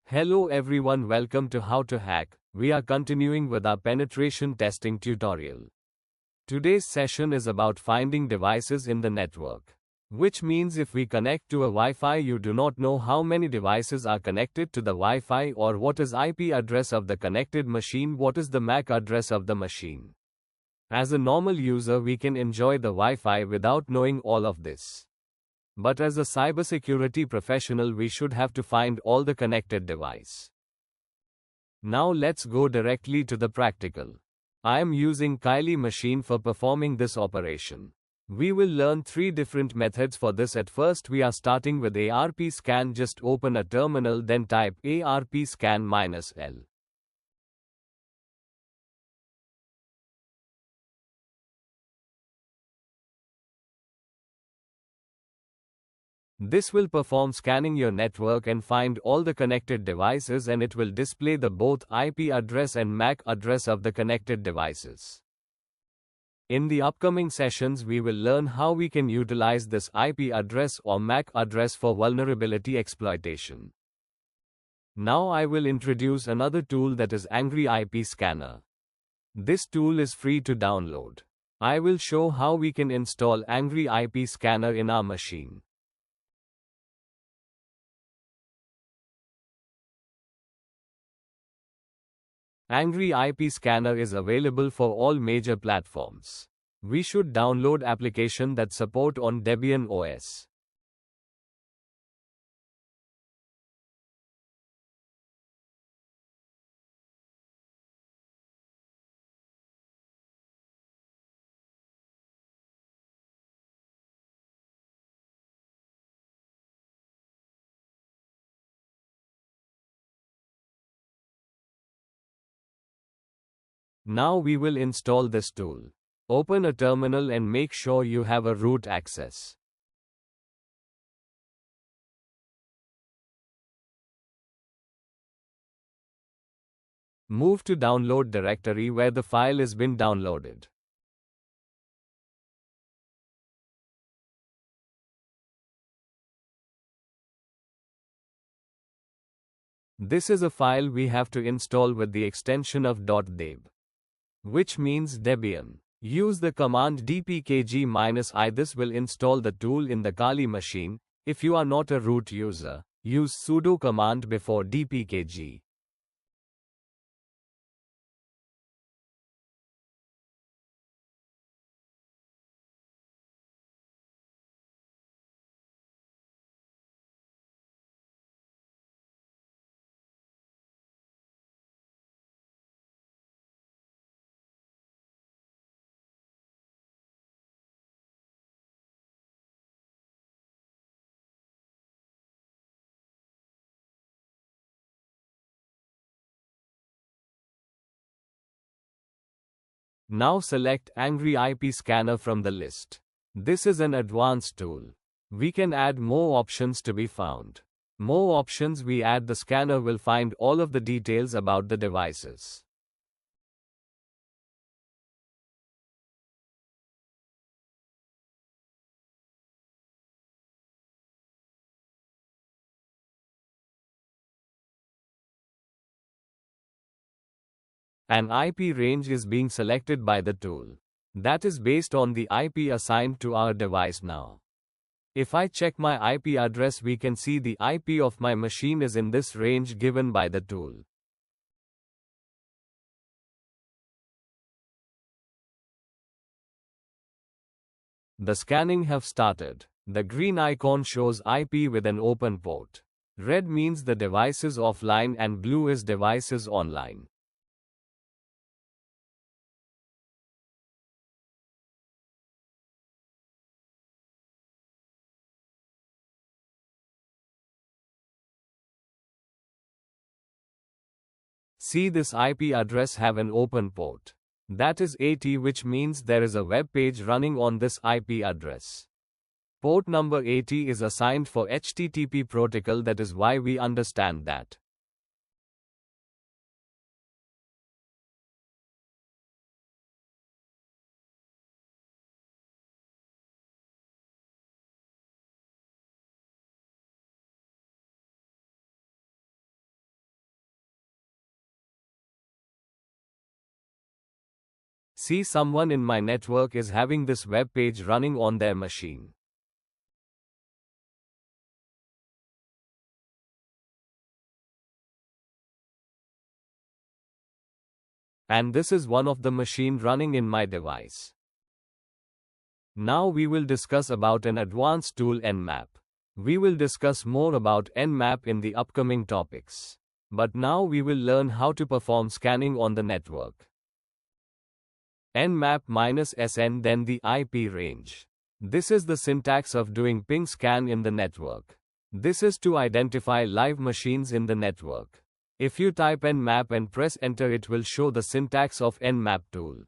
Hello everyone, welcome to How to Hack. We are continuing with our penetration testing tutorial. Today's session is about finding devices in the network. Which means if we connect to a Wi-Fi, you do not know how many devices are connected to the Wi-Fi or what is IP address of the connected machine, what is the MAC address of the machine. As a normal user, we can enjoy the Wi-Fi without knowing all of this. But as a cybersecurity professional, we should have to find all the connected device. Now let's go directly to the practical. I am using Kylie machine for performing this operation. We will learn 3 different methods for this. At first we are starting with ARP-scan. Just open a terminal, then type ARP-scan -L. This will perform scanning your network and find all the connected devices, and it will display the both IP address and MAC address of the connected devices. In the upcoming sessions, we will learn how we can utilize this IP address or MAC address for vulnerability exploitation. Now I will introduce another tool, that is Angry IP Scanner. This tool is free to download. I will show how we can install Angry IP Scanner in our machine. Angry IP Scanner is available for all major platforms. We should download application that support on Debian OS. Now we will install this tool. Open a terminal and make sure you have a root access. Move to download directory where the file has been downloaded. This is a file we have to install with the extension of .deb, which means Debian. Use the command dpkg-i. This will install the tool in the Kali machine. If you are not a root user, use sudo command before dpkg. Now select Angry IP Scanner from the list. This is an advanced tool. We can add more options to be found. More options we add, the scanner will find all of the details about the devices. An IP range is being selected by the tool. That is based on the IP assigned to our device now. If I check my IP address, we can see the IP of my machine is in this range given by the tool. The scanning have started. The green icon shows IP with an open port. Red means the device is offline and blue is device is online. See, this IP address have an open port. That is 80, which means there is a web page running on this IP address. Port number 80 is assigned for HTTP protocol, that is why we understand that. See, someone in my network is having this web page running on their machine. And this is one of the machine running in my device. Now we will discuss about an advanced tool, Nmap. We will discuss more about Nmap in the upcoming topics. But now we will learn how to perform scanning on the network. Nmap-SN, then the IP range. This is the syntax of doing ping scan in the network. This is to identify live machines in the network. If you type Nmap and press enter, it will show the syntax of Nmap tool.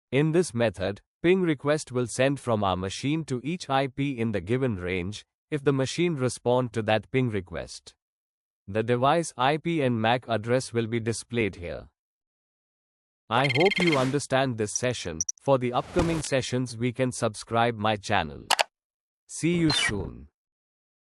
In this method, ping request will send from our machine to each IP in the given range, if the machine respond to that ping request. The device IP and MAC address will be displayed here. I hope you understand this session. For the upcoming sessions we can subscribe my channel. See you soon.